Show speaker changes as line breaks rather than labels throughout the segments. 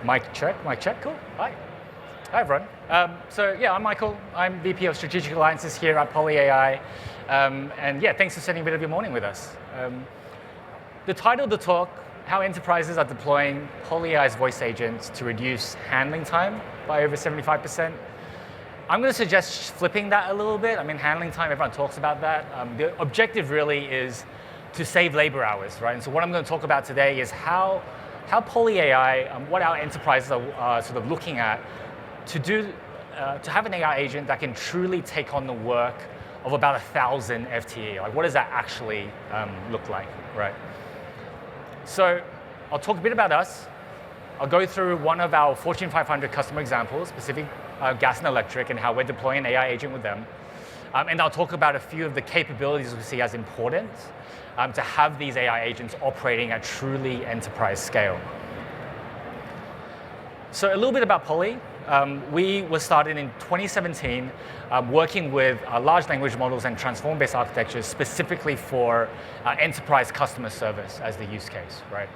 Mic check, cool. Hi everyone. I'm Michael. I'm VP of Strategic Alliances here at PolyAI. Thanks for spending a bit of your morning with us. The title of the talk, how enterprises are deploying PolyAI's voice agents to reduce handling time by over 75%. I'm going to suggest flipping that a little bit. I mean, handling time, everyone talks about that. The objective really is to save labor hours, right? And so what I'm going to talk about today is how PolyAI, what our enterprises are sort of looking at to have an AI agent that can truly take on the work of about 1,000 FTE. Like, what does that actually look like, right? So I'll talk a bit about us. I'll go through one of our Fortune 500 customer examples, Pacific Gas and Electric, and how we're deploying an AI agent with them. And I'll talk about a few of the capabilities we see as important to have these AI agents operating at truly enterprise scale. So a little bit about Poly. We were started in 2017 working with large language models and transform-based architectures specifically for enterprise customer service as the use case, right?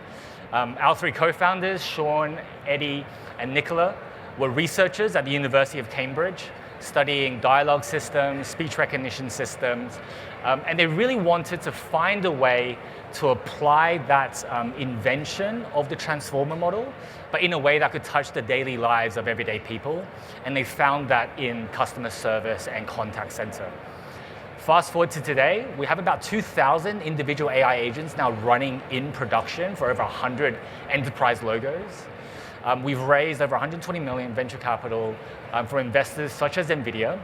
Our three co-founders, Sean, Eddie, and Nicola, were researchers at the University of Cambridge studying dialogue systems, speech recognition systems, and they really wanted to find a way to apply that invention of the transformer model, but in a way that could touch the daily lives of everyday people. And they found that in customer service and contact center. Fast forward to today, we have about 2,000 individual AI agents now running in production for over 100 enterprise logos. We've raised over 120 million venture capital from investors such as NVIDIA.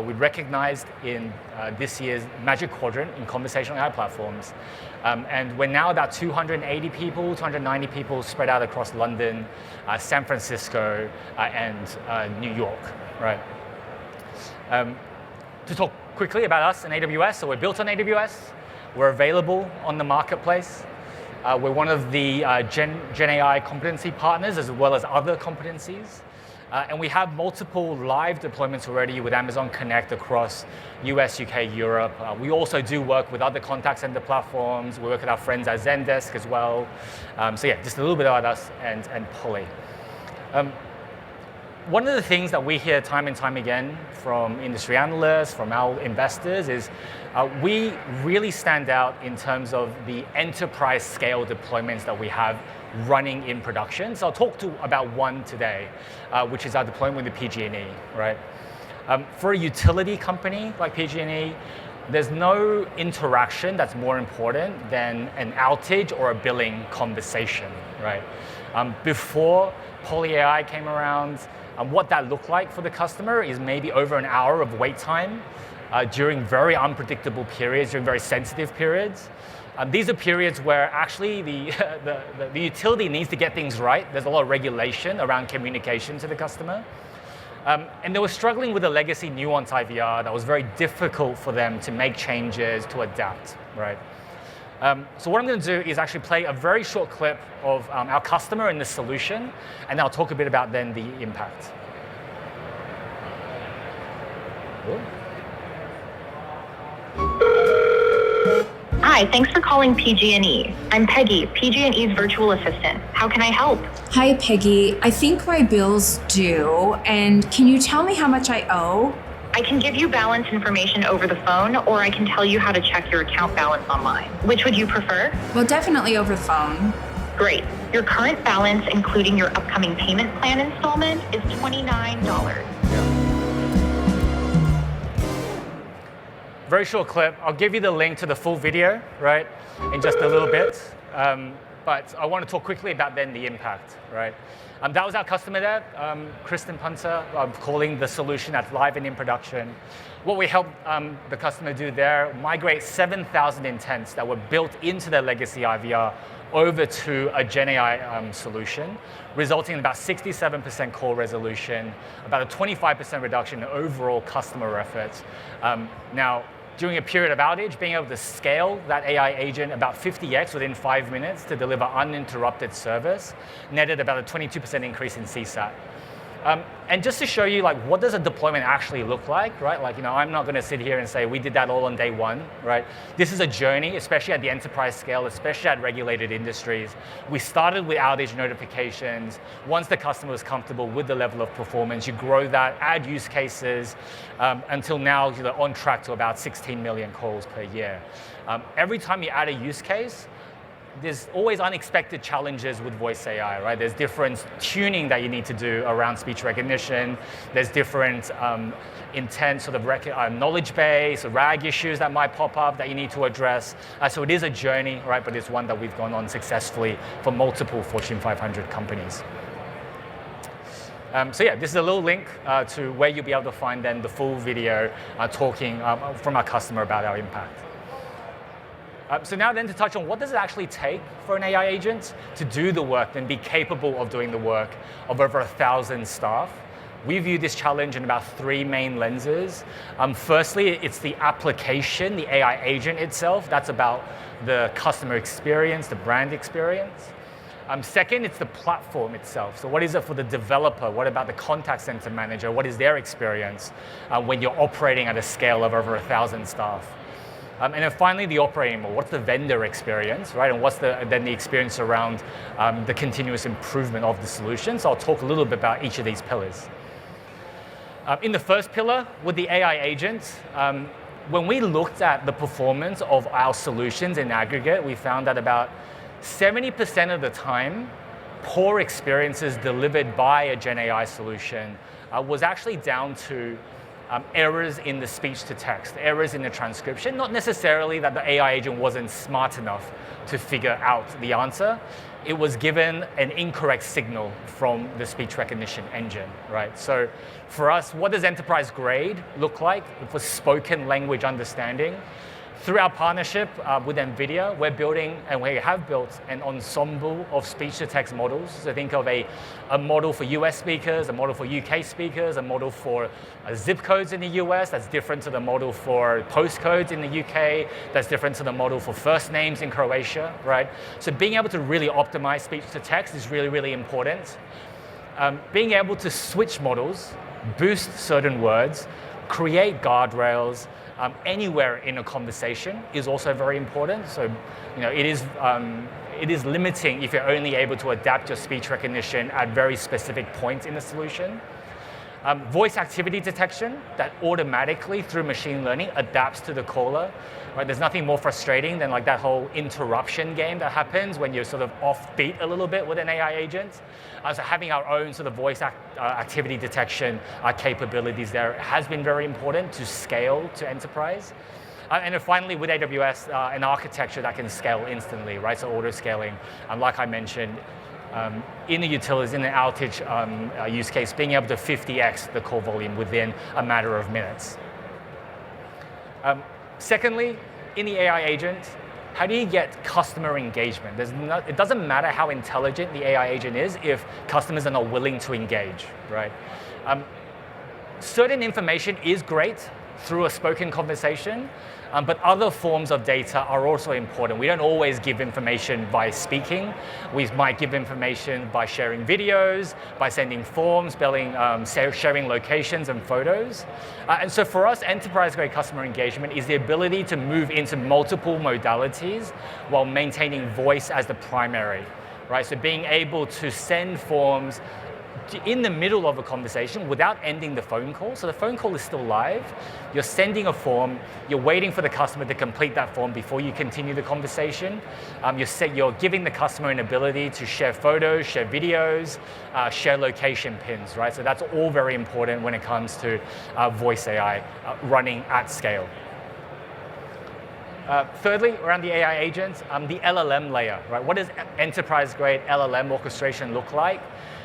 We recognized in this year's Magic Quadrant in conversational AI platforms. And we're now about 280 people, 290 people spread out across London, San Francisco, and New York, right? To talk quickly about us and AWS, so we're built on AWS. We're available on the marketplace. We're one of the Gen AI competency partners as well as other competencies. And we have multiple live deployments already with Amazon Connect across US, UK, Europe. We also do work with other contact center platforms. We work with our friends at Zendesk as well. Just a little bit about us and Poly. One of the things that we hear time and time again from industry analysts, from our investors, is we really stand out in terms of the enterprise scale deployments that we have running in production. So I'll talk about one today, which is our deployment with the PG&E, right? For a utility company like PG&E, there's no interaction that's more important than an outage or a billing conversation, right? Before PolyAI came around, what that looked like for the customer is maybe over an hour of wait time during very unpredictable periods, during very sensitive periods. These are periods where actually the utility needs to get things right. There's a lot of regulation around communication to the customer. And they were struggling with a legacy nuance IVR that was very difficult for them to make changes, to adapt, right? So what I'm going to do is actually play a very short clip of our customer and the solution, and I'll talk a bit about then the impact. Cool.
Hi, thanks for calling PG&E. I'm Peggy, PG&E's virtual assistant. How can I help?
Hi, Peggy. I think my bill's due, and can you tell me how much I owe?
I can give you balance information over the phone, or I can tell you how to check your account balance online. Which would you prefer?
Well, definitely over the phone.
Great. Your current balance, including your upcoming payment plan installment, is $29.
Very short clip. I'll give you the link to the full video, right, in just a little bit. But I want to talk quickly about then the impact, right? That was our customer there, Kristen Punter, calling the solution that's live and in production. What we helped the customer do there, migrate 7,000 intents that were built into their legacy IVR over to a Gen AI solution, resulting in about 67% call resolution, about a 25% reduction in overall customer efforts. Now, during a period of outage, being able to scale that AI agent about 50x within 5 minutes to deliver uninterrupted service netted about a 22% increase in CSAT. And just to show you, like, what does a deployment actually look like, right? Like, I'm not going to sit here and say we did that all on day one, right? This is a journey, especially at the enterprise scale, especially at regulated industries. We started with outage notifications. Once the customer was comfortable with the level of performance, you grow that, add use cases, until now you're on track to about 16 million calls per year. Every time you add a use case, there's always unexpected challenges with voice AI, right? There's different tuning that you need to do around speech recognition. There's different intent sort of knowledge base, RAG issues that might pop up that you need to address. So it is a journey, right? But it's one that we've gone on successfully for multiple Fortune 500 companies. So yeah, this is a little link to where you'll be able to find then the full video talking from our customer about our impact. So now then to touch on what does it actually take for an AI agent to do the work and be capable of doing the work of over 1,000 staff. We view this challenge in about 3 main lenses. Firstly, it's the application, the AI agent itself. That's about the customer experience, the brand experience. Second, it's the platform itself. So what is it for the developer? What about the contact center manager? What is their experience when you're operating at a scale of over 1,000 staff? And then finally, the operating model. What's the vendor experience, right? And what's then the experience around the continuous improvement of the solution? So I'll talk a little bit about each of these pillars. In the first pillar, with the AI agent, when we looked at the performance of our solutions in aggregate, we found that about 70% of the time, poor experiences delivered by a Gen AI solution was actually down to errors in the speech to text, errors in the transcription, not necessarily that the AI agent wasn't smart enough to figure out the answer. It was given an incorrect signal from the speech recognition engine, right? So for us, what does enterprise grade look like for spoken language understanding? Through our partnership with NVIDIA, we're building, and we have built, an ensemble of speech-to-text models. So think of a model for US speakers, a model for UK speakers, a model for zip codes in the US that's different to the model for postcodes in the UK, that's different to the model for first names in Croatia, right? So being able to really optimize speech-to-text is really, really important. Being able to switch models, boost certain words, create guardrails, anywhere in a conversation is also very important. So, it is limiting if you're only able to adapt your speech recognition at very specific points in the solution. Voice activity detection that automatically, through machine learning, adapts to the caller. Right? There's nothing more frustrating than like that whole interruption game that happens when you're sort of offbeat a little bit with an AI agent. So having our own sort of voice activity detection capabilities there has been very important to scale to enterprise. And then finally, with AWS, an architecture that can scale instantly, right? So auto scaling, like I mentioned, in the utilities, in the outage use case, being able to 50x the call volume within a matter of minutes. Secondly, in the AI agent, how do you get customer engagement? It doesn't matter how intelligent the AI agent is if customers are not willing to engage, right? Certain information is great through a spoken conversation, but other forms of data are also important. We don't always give information by speaking. We might give information by sharing videos, by sending forms, sharing locations and photos. And so for us, enterprise-grade customer engagement is the ability to move into multiple modalities while maintaining voice as the primary, right? So being able to send forms in the middle of a conversation without ending the phone call. So the phone call is still live. You're sending a form. You're waiting for the customer to complete that form before you continue the conversation. You're giving the customer an ability to share photos, share videos, share location pins, right? So that's all very important when it comes to voice AI running at scale. Thirdly, around the AI agents, the LLM layer, right? What does enterprise-grade LLM orchestration look like?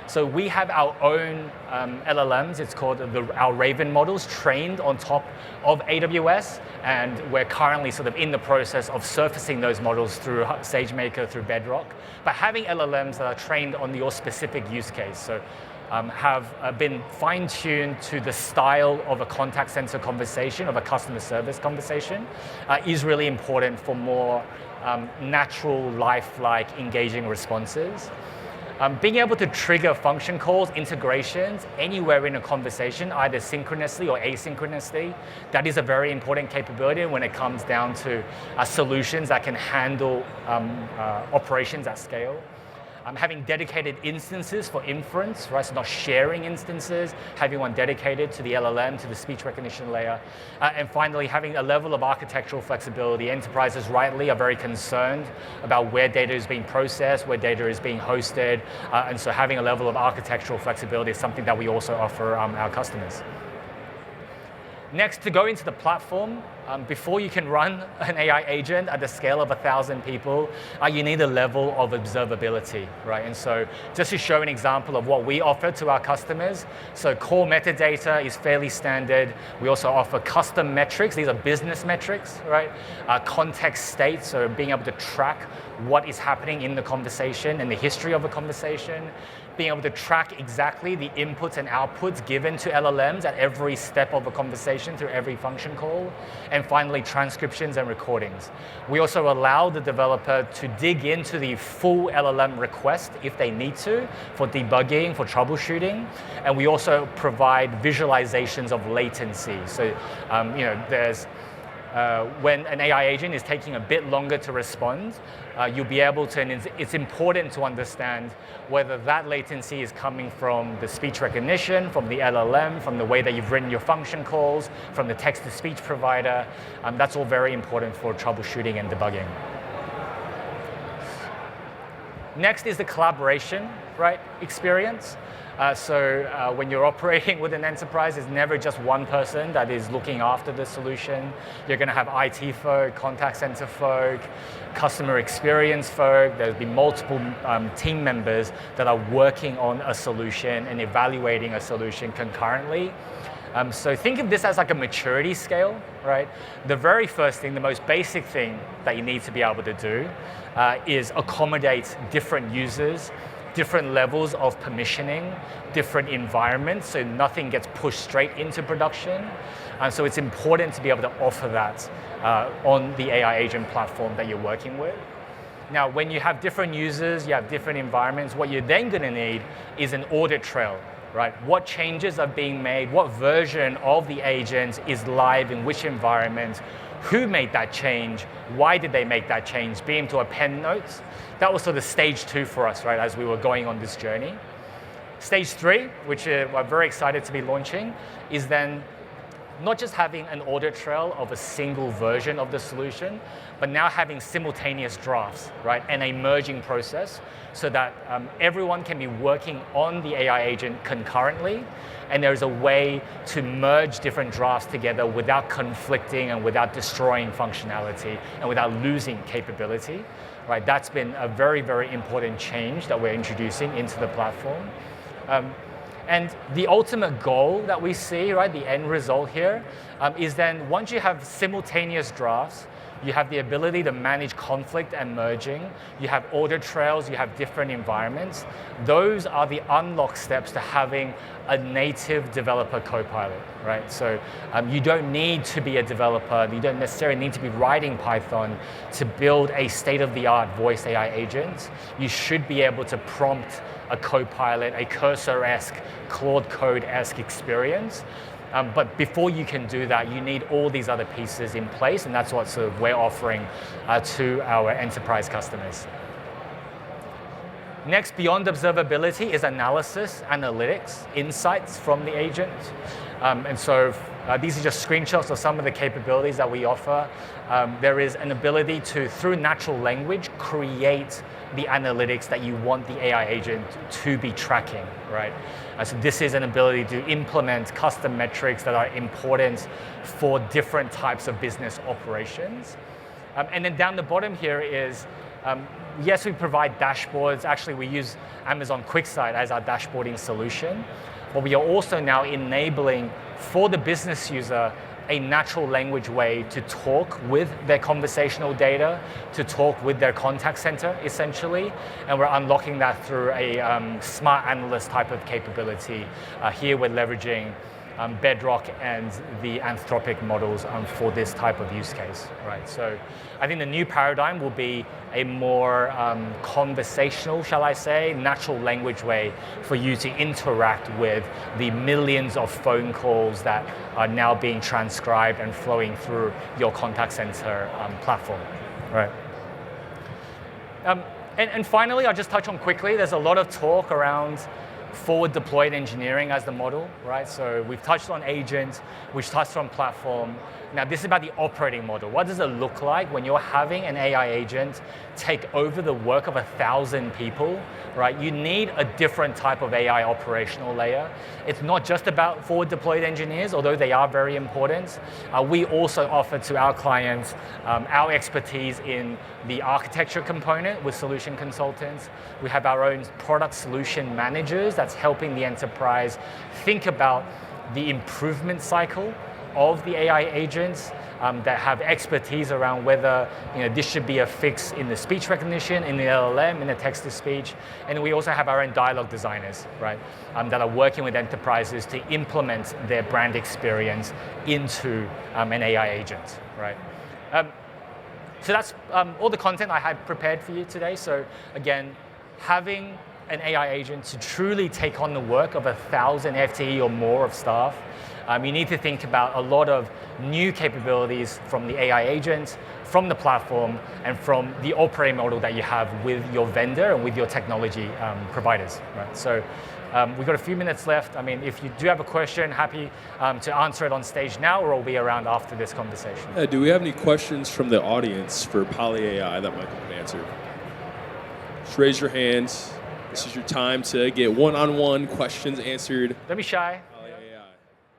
So we have our own LLMs, it's called our Raven models, trained on top of AWS, and we're currently sort of in the process of surfacing those models through SageMaker, through Bedrock. But having LLMs that are trained on your specific use case, so have been fine-tuned to the style of a contact center conversation, of a customer service conversation, is really important for more natural, life-like, engaging responses. Being able to trigger function calls, integrations, anywhere in a conversation, either synchronously or asynchronously, that is a very important capability when it comes down to solutions that can handle operations at scale. Having dedicated instances for inference, right? So not sharing instances, having one dedicated to the LLM, to the speech recognition layer. And finally, having a level of architectural flexibility. Enterprises rightly are very concerned about where data is being processed, where data is being hosted. And so having a level of architectural flexibility is something that we also offer our customers. Next, to go into the platform, before you can run an AI agent at the scale of 1,000 people, you need a level of observability, right? And so just to show an example of what we offer to our customers, so core metadata is fairly standard. We also offer custom metrics. These are business metrics, right? Context state, so being able to track what is happening in the conversation and the history of a conversation. Being able to track exactly the inputs and outputs given to LLMs at every step of a conversation through every function call. And finally, transcriptions and recordings. We also allow the developer to dig into the full LLM request if they need to for debugging, for troubleshooting. And we also provide visualizations of latency. So, there's when an AI agent is taking a bit longer to respond, you'll be able to, and it's important to understand whether that latency is coming from the speech recognition, from the LLM, from the way that you've written your function calls, from the text-to-speech provider. That's all very important for troubleshooting and debugging. Next is the collaboration, right, experience. When you're operating with an enterprise, it's never just one person that is looking after the solution. You're going to have IT folk, contact center folk, customer experience folk. There'll be multiple team members that are working on a solution and evaluating a solution concurrently. So think of this as like a maturity scale, right? The very first thing, the most basic thing that you need to be able to do is accommodate different users, different levels of permissioning, different environments, so nothing gets pushed straight into production. And so it's important to be able to offer that on the AI agent platform that you're working with. Now, when you have different users, you have different environments, what you're then going to need is an audit trail, right? What changes are being made? What version of the agent is live in which environment? Who made that change? Why did they make that change? Being able to append notes. That was sort of stage 2 for us, right, as we were going on this journey. Stage 3, which we're very excited to be launching, is then not just having an audit trail of a single version of the solution, but now having simultaneous drafts, right, and a merging process so that everyone can be working on the AI agent concurrently, and there's a way to merge different drafts together without conflicting and without destroying functionality and without losing capability, right? That's been a very, very important change that we're introducing into the platform. And the ultimate goal that we see, right, the end result here, is then once you have simultaneous drafts, you have the ability to manage conflict and merging, you have audit trails, you have different environments. Those are the unlock steps to having a native developer copilot, right? So you don't need to be a developer, you don't necessarily need to be writing Python to build a state-of-the-art voice AI agent. You should be able to prompt a copilot, a cursor-esque, Claude Code-esque experience. But before you can do that, you need all these other pieces in place, and that's what sort of we're offering to our enterprise customers. Next, beyond observability is analysis, analytics, insights from the agent. These are just screenshots of some of the capabilities that we offer. There is an ability to, through natural language, create the analytics that you want the AI agent to be tracking, right? So this is an ability to implement custom metrics that are important for different types of business operations. And then down the bottom here is, yes, we provide dashboards. Actually, we use Amazon QuickSight as our dashboarding solution. But we are also now enabling for the business user a natural language way to talk with their conversational data, to talk with their contact center, essentially. And we're unlocking that through a smart analyst type of capability. Here we're leveraging Bedrock and the Anthropic models for this type of use case, right? So I think the new paradigm will be a more conversational, shall I say, natural language way for you to interact with the millions of phone calls that are now being transcribed and flowing through your contact center platform, right? And finally, I'll just touch on quickly, there's a lot of talk around forward deployed engineering as the model, right? So we've touched on agent, we've touched on platform. Now this is about the operating model. What does it look like when you're having an AI agent take over the work of 1,000 people, right? You need a different type of AI operational layer. It's not just about forward deployed engineers, although they are very important. We also offer to our clients our expertise in the architecture component with solution consultants. We have our own product solution managers that's helping the enterprise think about the improvement cycle of the AI agents that have expertise around whether this should be a fix in the speech recognition, in the LLM, in the text-to-speech. And we also have our own dialogue designers, right, that are working with enterprises to implement their brand experience into an AI agent, right? So that's all the content I had prepared for you today. So again, having an AI agent to truly take on the work of 1,000 FTE or more of staff, you need to think about a lot of new capabilities from the AI agent, from the platform, and from the operating model that you have with your vendor and with your technology providers, right? So we've got a few minutes left. I mean, if you do have a question, happy to answer it on stage now, or I'll be around after this conversation.
Do we have any questions from the audience for PolyAI that Michael can answer? Just raise your hands. This is your time to get one-on-one questions answered.
Don't be shy.